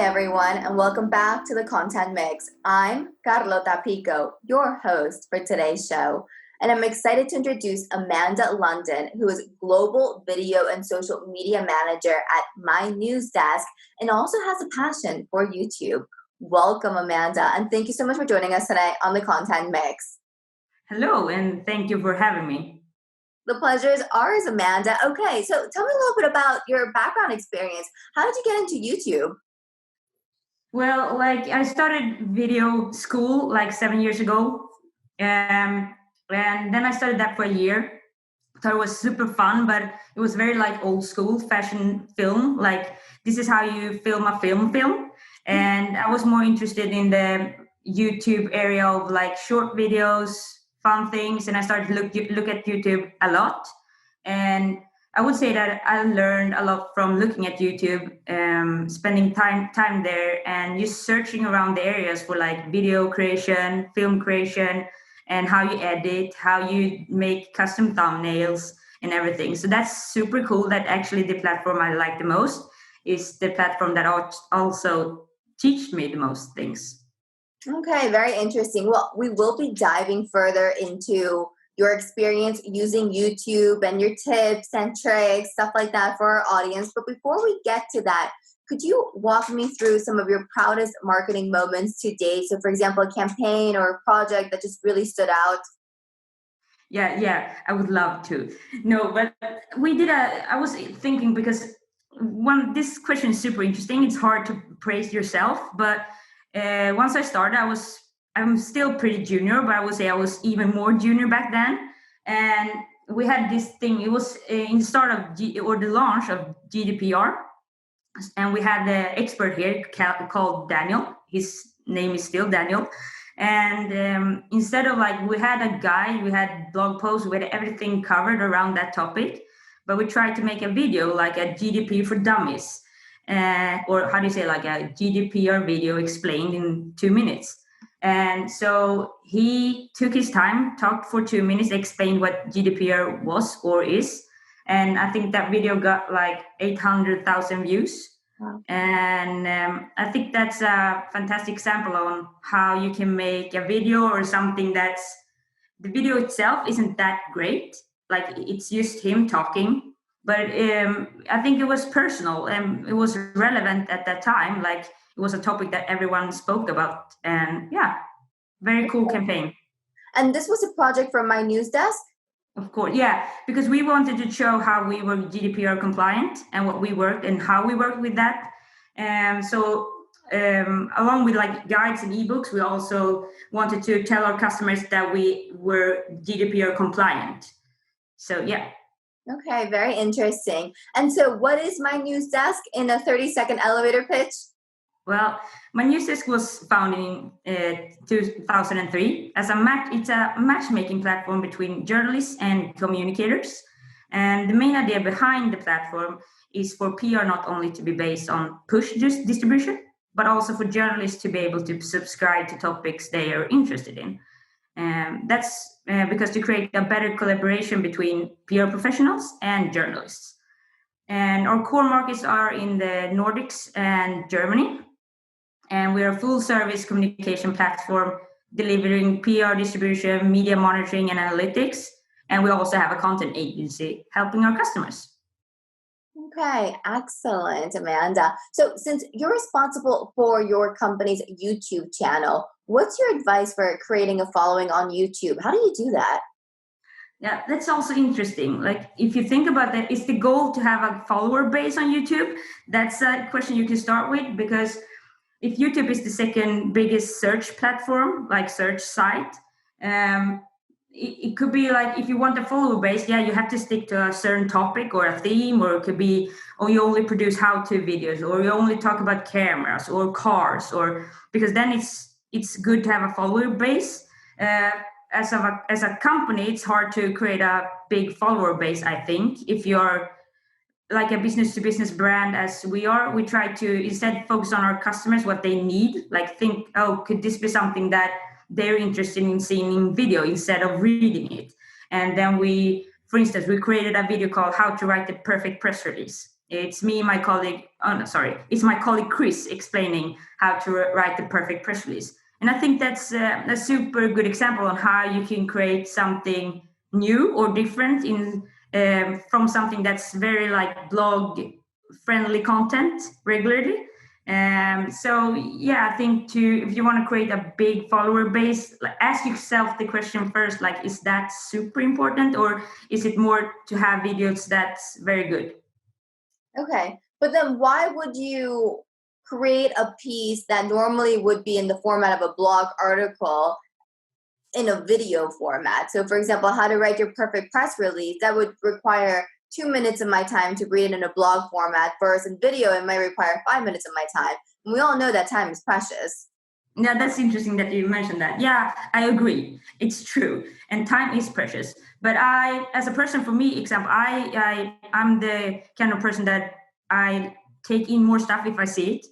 everyone, and welcome back to the Content Mix. I'm Carlota Pico, your host for today's show, and I'm excited to introduce Amanda Lundin, who is Global Video and Social Media Manager at Mynewsdesk and also has a passion for YouTube. Welcome, Amanda, and thank you so much for joining us tonight on the Content Mix. Hello, and thank you for having me. The pleasure is ours, Amanda. Okay, so tell me a little bit about your background experience. How did you get into YouTube? Well, I started video school 7 years ago, and then I started that for a year. Thought it was super fun, but it was very old school fashion film. This is how you film a film. And I was more interested in the YouTube area of short videos, fun things, and I started to look at YouTube a lot. And I would say that I learned a lot from looking at YouTube, spending time there, and just searching around the areas for video creation, film creation, and how you edit, how you make custom thumbnails and everything. So that's super cool. That actually the platform I like the most is the platform that also teach me the most things. Okay, very interesting. Well, we will be diving further into your experience using YouTube and your tips and tricks, stuff like that for our audience. But before we get to that, could you walk me through some of your proudest marketing moments to date? So, for example, a campaign or a project that just really stood out. Yeah, I would love to. No, but I was thinking because this question is super interesting. It's hard to praise yourself, but once I started, I'm still pretty junior, but I would say I was even more junior back then. And we had this thing. It was in the start of the launch of GDPR, and we had the expert here called Daniel. His name is still Daniel. And instead of we had a guide, we had blog posts, we had everything covered around that topic, but we tried to make a video like a GDP for dummies, or how do you say, a GDPR video explained in 2 minutes. And so he took his time, talked for 2 minutes, explained what GDPR was or is. And I think that video got 800,000 views. Wow. And I think that's a fantastic example on how you can make a video or something the video itself isn't that great. It's just him talking, but I think it was personal and it was relevant at that time. It was a topic that everyone spoke about, and yeah, very cool campaign. And this was a project from Mynewsdesk? Of course, yeah, because we wanted to show how we were GDPR compliant and what we worked and how we worked with that. And so along with guides and ebooks, we also wanted to tell our customers that we were GDPR compliant. So yeah. Okay, very interesting. And so what is Mynewsdesk in a 30-second elevator pitch? Well, Mynewsdesk was founded in 2003 as it's a matchmaking platform between journalists and communicators. And the main idea behind the platform is for PR not only to be based on push distribution, but also for journalists to be able to subscribe to topics they are interested in. That's because to create a better collaboration between PR professionals and journalists. And our core markets are in the Nordics and Germany. And we're a full-service communication platform delivering PR distribution, media monitoring, and analytics. And we also have a content agency helping our customers. Okay, excellent, Amanda. So since you're responsible for your company's YouTube channel, what's your advice for creating a following on YouTube? How do you do that? Yeah, that's also interesting. If you think about that, is the goal to have a follower base on YouTube? That's a question you can start with, because if YouTube is the second biggest search platform, search site, it could be if you want a follower base, yeah, you have to stick to a certain topic or a theme, or it could be, you only produce how-to videos, or you only talk about cameras or cars, or because then it's good to have a follower base. As a company, it's hard to create a big follower base, I think. If you're a business-to-business brand as we are, we try to instead focus on our customers, what they need. Think, could this be something that they're interested in seeing in video instead of reading it? And then for instance, we created a video called How to Write the Perfect Press Release. It's me, my colleague. Oh no, sorry, it's my colleague Chris explaining how to write the perfect press release. And I think that's a super good example on how you can create something new or different from something that's very like blog friendly content regularly. So yeah, I think if you want to create a big follower base, like, ask yourself the question first, like, is that super important, or is it more to have videos that's very good? Okay. But then why would you create a piece that normally would be in the format of a blog article in a video format? So, for example, how to write your perfect press release, that would require 2 minutes of my time to read it in a blog format, versus in video, it might require 5 minutes of my time. And we all know that time is precious. Yeah, that's interesting that you mentioned that. Yeah, I agree. It's true, and time is precious. But as a person, for me, example, I'm the kind of person that I take in more stuff if I see it,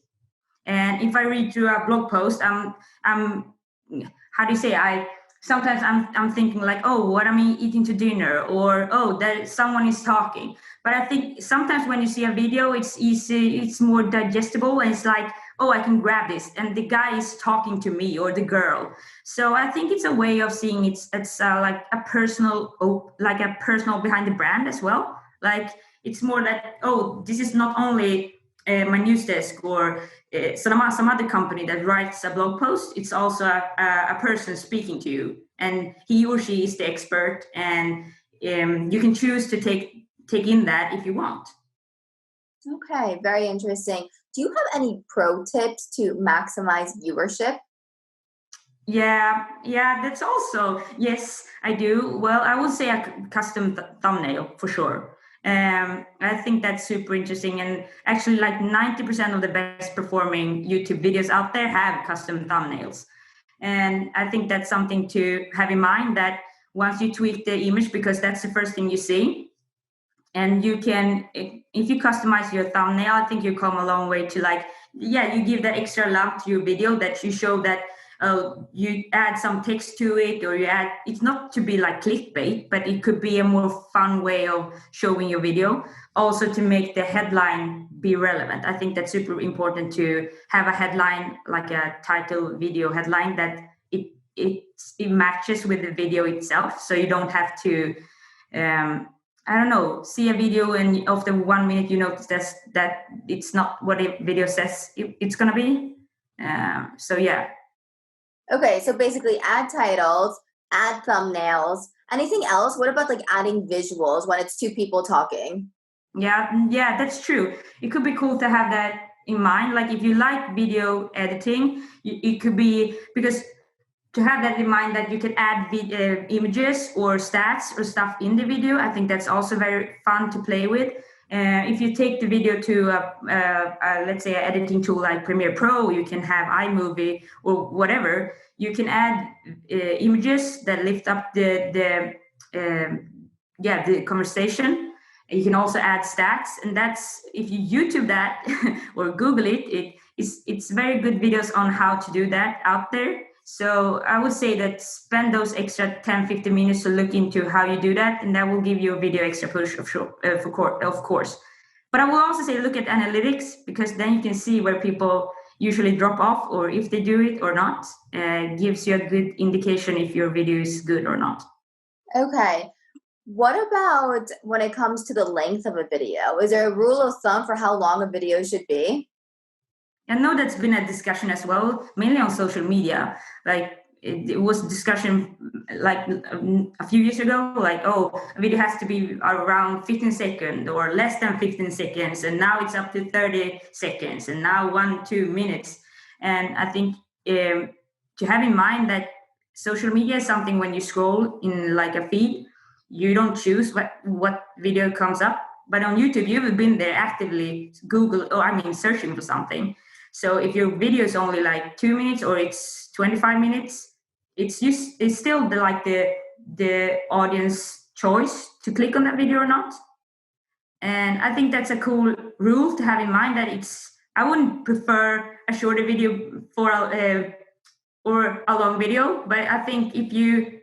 and if I read through a blog post, I'm how do you say, I sometimes I'm thinking like, oh, what am I eating to dinner, or oh, that someone is talking. But I think sometimes when you see a video, it's easy, it's more digestible, and it's like, oh, I can grab this, and the guy is talking to me or the girl. So I think it's a way of seeing it's like a personal behind the brand as well. Like, it's more that, oh, this is not only Mynewsdesk or some other company that writes a blog post. It's also a person speaking to you, and he or she is the expert, and you can choose to take in that if you want. Okay, very interesting. Do you have any pro tips to maximize viewership? Yeah, that's also, yes, I do. Well, I would say a custom thumbnail for sure. I think that's super interesting, and actually, like 90% of the best performing YouTube videos out there have custom thumbnails. And I think that's something to have in mind, that once you tweak the image, because that's the first thing you see, and you can, if you customize your thumbnail, I think you come a long way to, like, yeah, you give that extra love to your video, that you show that you add some text to it, or you add, it's not to be like clickbait, but it could be a more fun way of showing your video, also to make the headline be relevant. I think that's super important, to have a headline, like a title video headline, that it matches with the video itself, so you don't have to I don't know, see a video and after 1 minute you notice that it's not what the video says it's gonna be. So yeah. Okay, so basically add titles, add thumbnails. Anything else? What about like adding visuals when it's two people talking? Yeah, that's true. It could be cool to have that in mind. Like, if you like video editing, it could be, because to have that in mind, that you can add images or stats or stuff in the video. I think that's also very fun to play with. If you take the video to let's say, an editing tool like Premiere Pro, you can have iMovie or whatever. You can add images that lift up the conversation. You can also add stats, and that's, if you YouTube that or Google it's very good videos on how to do that out there. So I would say that spend those extra 10-15 minutes to look into how you do that, and that will give you a video extra push, of course. But I will also say, look at analytics, because then you can see where people usually drop off, or if they do it or not. Gives you a good indication if your video is good or not. Okay. What about when it comes to the length of a video? Is there a rule of thumb for how long a video should be? I know that's been a discussion as well, mainly on social media. Like, it was discussion like a few years ago, like, oh, a video has to be around 15 seconds or less than 15 seconds, and now it's up to 30 seconds, and now 1-2 minutes. And I think to have in mind that social media is something, when you scroll in like a feed, you don't choose what video comes up. But on YouTube, you've been there actively searching for something. So if your video is only like 2 minutes or it's 25 minutes, it's still the audience choice to click on that video or not. And I think that's a cool rule to have in mind, that I wouldn't prefer a shorter video or a long video, but I think if you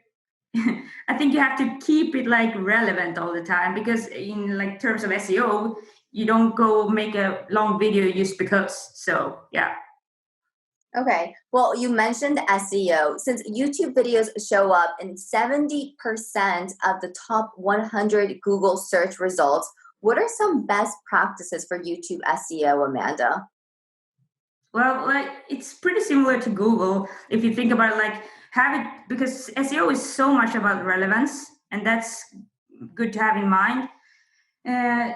I think you have to keep it like relevant all the time, because in like terms of SEO, you don't go make a long video just because. So yeah. Okay, well, you mentioned SEO. Since YouTube videos show up in 70% of the top 100 Google search results, what are some best practices for YouTube SEO, Amanda? Well, like it's pretty similar to Google if you think about it, like have it, because SEO is so much about relevance, and that's good to have in mind. Uh,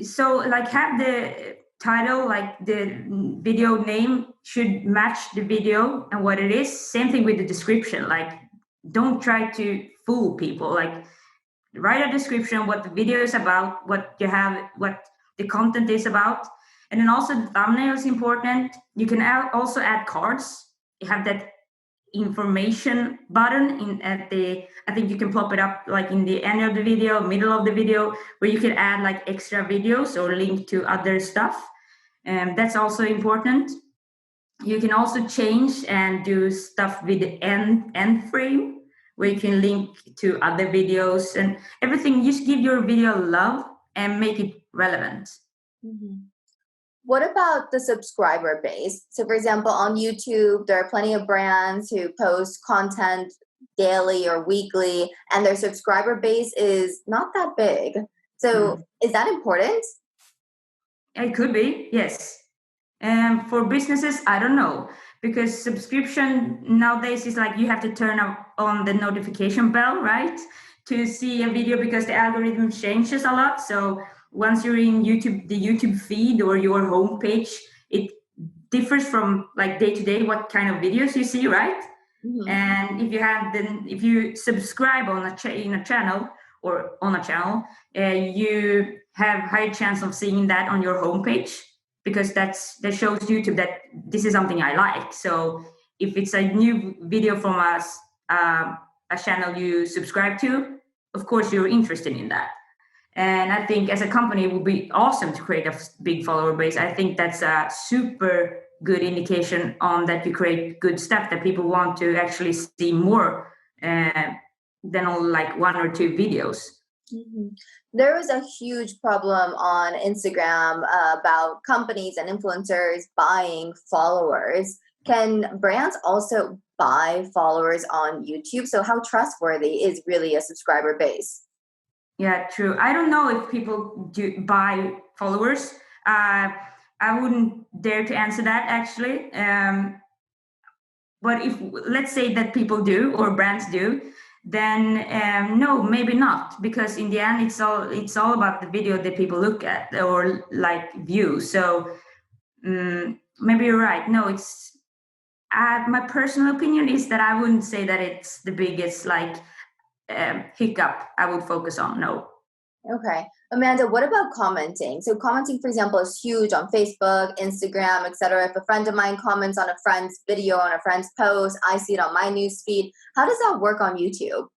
so like have the title, like the video name should match the video and what it is. Same thing with the description. Like don't try to fool people. Like write a description, what the video is about, what you have, what the content is about. And then also the thumbnail is important. You can also add cards. You have that information button in at the, I think you can plop it up like in the end of the video, middle of the video, where you can add like extra videos or link to other stuff. And that's also important. You can also change and do stuff with the end frame, where you can link to other videos and everything. Just give your video love and make it relevant. Mm-hmm. What about the subscriber base? So, for example, on YouTube, there are plenty of brands who post content daily or weekly, and their subscriber base is not that big. So, is that important? It could be, yes. And for businesses, I don't know, because subscription nowadays is like you have to turn on the notification bell, right, to see a video, because the algorithm changes a lot. So once you're in YouTube, the YouTube feed or your homepage, it differs from like day to day what kind of videos you see, right? Mm-hmm. And if you subscribe on in a channel or on a channel, you have higher chance of seeing that on your homepage, because that shows YouTube that this is something I like. So if it's a new video from us, a channel you subscribe to, of course you're interested in that. And I think as a company, it would be awesome to create a big follower base. I think that's a super good indication on that you create good stuff that people want to actually see more than only like one or two videos. Mm-hmm. There was a huge problem on Instagram about companies and influencers buying followers. Can brands also buy followers on YouTube? So, how trustworthy is really a subscriber base? Yeah, true. I don't know if people do buy followers. I wouldn't dare to answer that actually. But if let's say that people do or brands do, then no, maybe not, because in the end it's all about the video that people look at or like view. So maybe you're right. No, it's my personal opinion is that I wouldn't say that it's the biggest like hiccup I would focus on. No. Okay. Amanda, what about commenting? So commenting, for example, is huge on Facebook, Instagram, etc. If a friend of mine comments on a friend's video, on a friend's post, I see it on my news feed. How does that work on YouTube?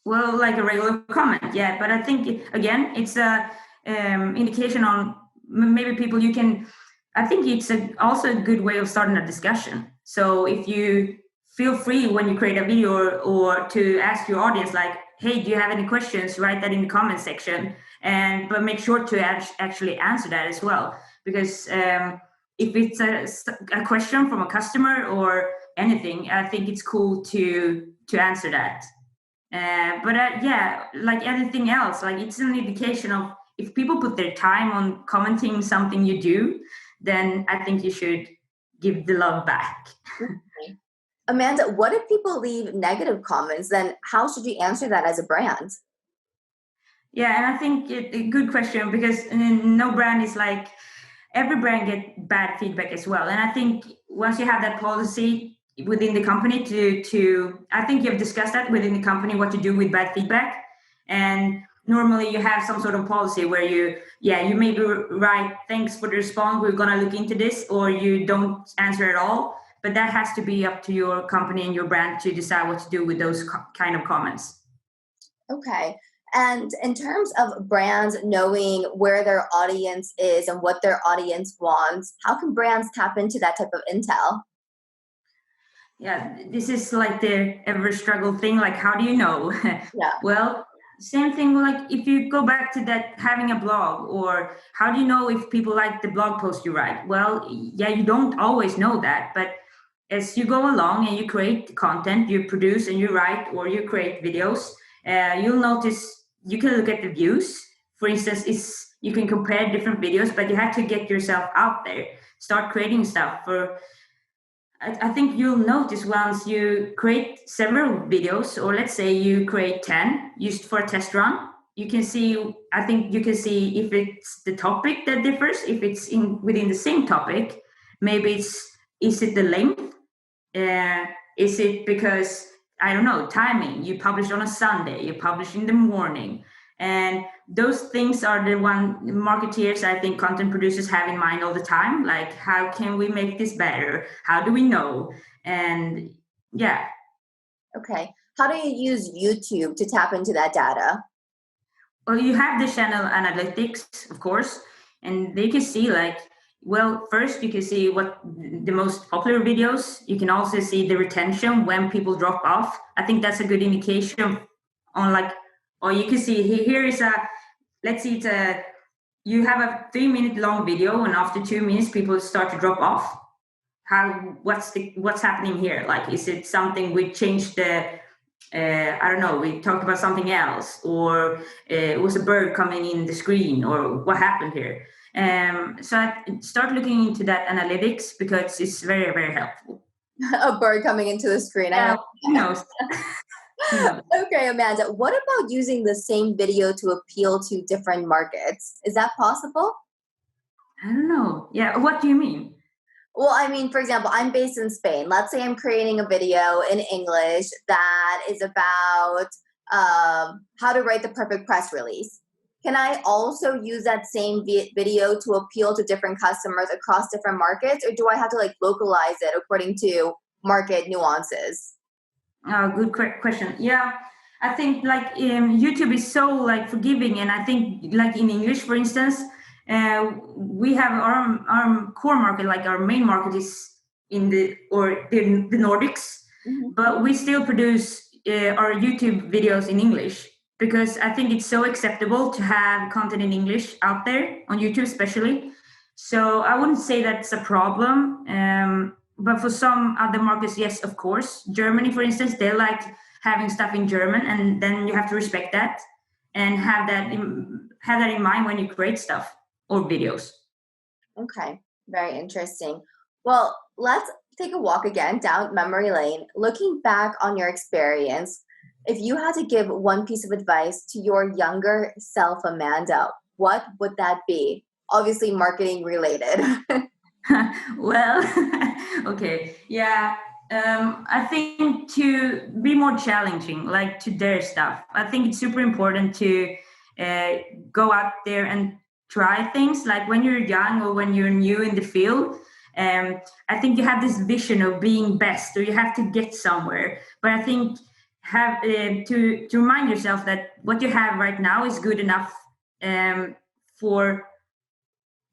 Well, like a regular comment, yeah. But I think, again, it's a indication on maybe people you can, I think it's also a good way of starting a discussion. So if you feel free when you create a video or to ask your audience, like, hey, do you have any questions? Write that in the comment section, but make sure to actually answer that as well, because if it's a question from a customer or anything, I think it's cool to answer that. But yeah, like anything else, like it's an indication of if people put their time on commenting something you do, then I think you should give the love back. Amanda, what if people leave negative comments? Then how should you answer that as a brand? Yeah, and I think a good question, because no brand is like, every brand get bad feedback as well. And I think once you have that policy within the company to I think you've discussed that within the company, what to do with bad feedback. And normally you have some sort of policy where you maybe write, thanks for the response, we're going to look into this, or you don't answer at all. But that has to be up to your company and your brand to decide what to do with those kind of comments. Okay. And in terms of brands knowing where their audience is and what their audience wants, how can brands tap into that type of intel? Yeah, this is like the ever struggle thing. Like, how do you know? Yeah. Well, same thing, like if you go back to that having a blog, or how do you know if people like the blog post you write? Well, yeah, you don't always know that, but as you go along and you create content, you produce and you write or you create videos, you'll notice you can look at the views. For instance, it's you can compare different videos, but you have to get yourself out there, start creating stuff. I think you'll notice once you create several videos, or let's say you create 10 used for a test run, you can see, I think you can see if it's the topic that differs, if it's in within the same topic, maybe is it the length? Uh, is it because, I don't know, timing? You publish on a Sunday, you publish in the morning. And those things are the one marketeers, I think, content producers have in mind all the time. Like, how can we make this better? How do we know? And yeah. Okay. How do you use YouTube to tap into that data? Well, you have the channel analytics, of course, and they can see like, well, first you can see what the most popular videos. You can also see the retention when people drop off. I think that's a good indication on like, or you can see here is a, let's see, it's a, you have a 3 minute long video, and after 2 minutes people start to drop off. What's happening here? Like, is it something we changed the I don't know, we talked about something else, or was a bird coming in the screen, or what happened here? So I start looking into that analytics because it's very, very helpful. A bird coming into the screen. Yeah, who knows? Who knows? Okay, Amanda, what about using the same video to appeal to different markets? Is that possible? I don't know. Yeah, what do you mean? Well, I mean, for example, I'm based in Spain. Let's say I'm creating a video in English that is about how to write the perfect press release. Can I also use that same video to appeal to different customers across different markets, or do I have to like localize it according to market nuances? Good question. Yeah, I think like YouTube is so like forgiving, and I think like in English, for instance, we have our core market, like our main market is in the Nordics, Mhm. but we still produce our YouTube videos in English because I think it's so acceptable to have content in English out there on YouTube, especially. So I wouldn't say that's a problem. But for some other markets, yes, of course. Germany, for instance, they like having stuff in German, and then you have to respect that and have that in mind when you create stuff or videos. Okay, very interesting. Well, let's take a walk again down memory lane. Looking back on your experience, if you had to give one piece of advice to your younger self, Amanda, what would that be? Obviously, marketing related. Well, okay, yeah. I think to be more challenging, like to dare stuff. I think it's super important to uh, go out there and try things. Like when you're young or when you're new in the field, I think you have this vision of being best, or you have to get somewhere. But I think have to remind yourself that what you have right now is good enough for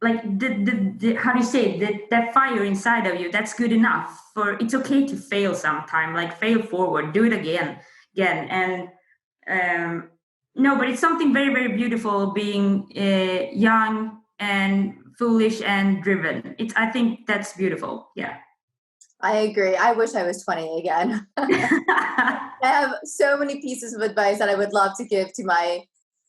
like the how do you say it? That fire inside of you, that's good enough. For it's okay to fail sometime, like fail forward, do it again. And um no, but it's something very, very beautiful being young and foolish and driven. It's, I think that's beautiful. Yeah. I agree. I wish I was 20 again. I have so many pieces of advice that I would love to give to my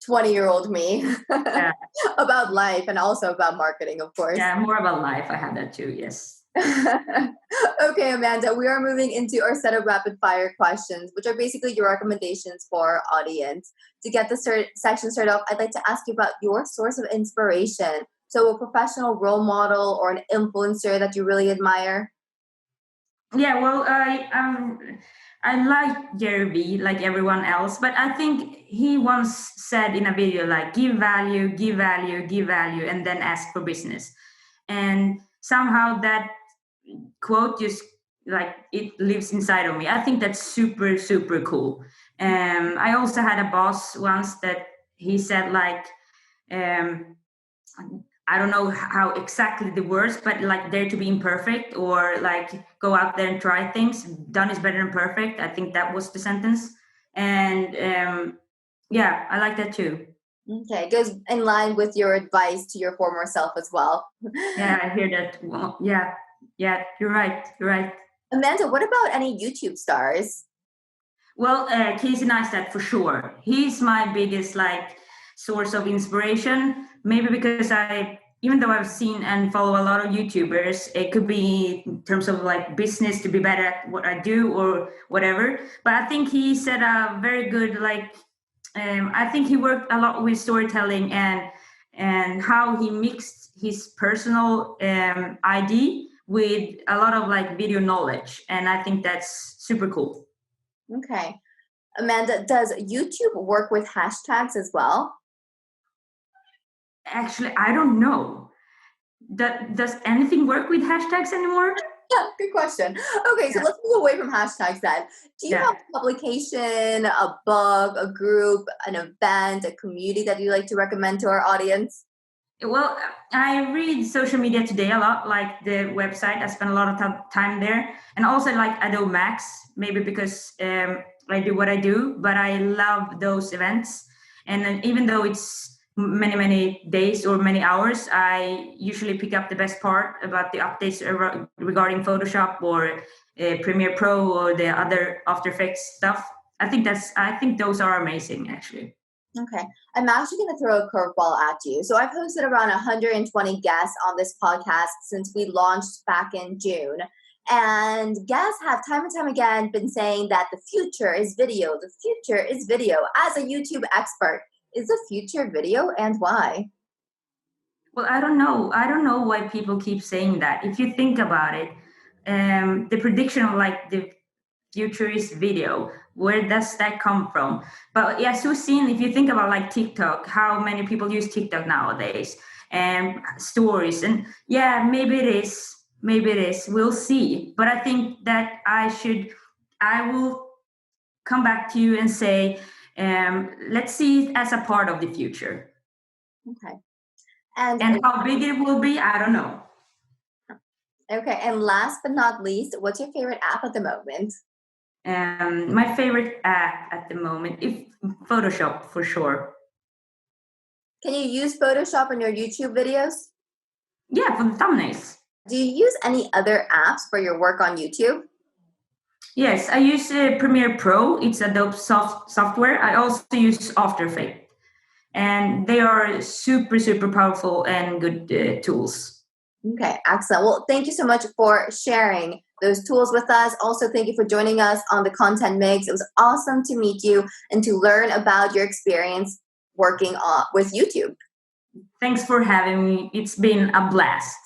20-year-old me Yeah, about life and also about marketing, of course. yeah, more about life. I had that too, yes. Okay, Amanda, we are moving into our set of rapid fire questions, which are basically your recommendations for our audience. To get the section started off, I'd like to ask you about your source of inspiration. So, a professional role model or an influencer that you really admire? Yeah, well, I like Gary Vee like everyone else, but I think he once said in a video like give value, give value, give value, and then ask for business. And somehow that quote just like it lives inside of me. I think that's super, super cool. I also had a boss once that he said like um I don't know how exactly the words, but like dare to be imperfect, or like go out there and try things. Done is better than perfect. I think that was the sentence. And Yeah, I like that too. Okay, it goes in line with your advice to your former self as well. Yeah, I hear that. Well, yeah, you're right. You're right. Amanda, what about any YouTube stars? Well, Casey Neistat for sure. He's my biggest source of inspiration. Maybe because even though I've seen and follow a lot of YouTubers, it could be in terms of like business to be better at what I do or whatever. But I think he said a very good I think he worked a lot with storytelling and how he mixed his personal ID with a lot of like video knowledge, and I think that's super cool. Okay. Amanda, does YouTube work with hashtags as well? Actually, I don't know. Does anything work with hashtags anymore? Good question. Okay, so Yeah. let's move away from hashtags then. Do you have Yeah. a publication, a blog, a group, an event, a community that you like to recommend to our audience? Well, I read Social Media Today a lot, like the website. I spend a lot of time there, and also like Adobe Max, maybe because I do what I do, but I love those events. And then even though it's many days or many hours, I usually pick up the best part about the updates regarding Photoshop or Premiere Pro or the other After Effects stuff. I think those are amazing, actually. Okay. I'm actually going to throw a curveball at you. So I've hosted around 120 guests on this podcast since we launched back in June. And guests have time and time again been saying that the future is video. The future is video. As a YouTube expert, is the future video and why? Well, I don't know. I don't know why people keep saying that. If you think about it, the prediction of like the future is video, where does that come from? But yeah, so seen, if you think about like TikTok, how many people use TikTok nowadays, and stories, and yeah, maybe it is. Maybe it is. We'll see. But I think that I will come back to you and say, let's see it as a part of the future. Okay. And And how big it will be, I don't know. okay, and last but not least, what's your favorite app at the moment? My favorite app at the moment is Photoshop for sure. Can you use Photoshop in your YouTube videos? Yeah, for the thumbnails. Do you use any other apps for your work on YouTube? Yes, I use Premiere Pro. It's Adobe software. I also use After Effects, and they are super powerful and good tools. Okay, excellent. Well, thank you so much for sharing those tools with us. Also, thank you for joining us on the Content Mix. It was awesome to meet you and to learn about your experience working with YouTube. Thanks for having me. It's been a blast.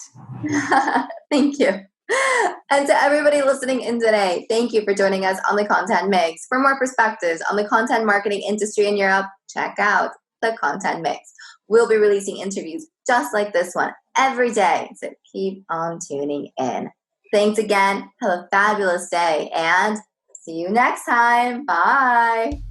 Thank you. And to everybody listening in today, thank you for joining us on the Content Mix. For more perspectives on the content marketing industry in Europe, check out the Content Mix. We'll be releasing interviews just like this one every day, so keep on tuning in. Thanks again. Have a fabulous day and see you next time. Bye.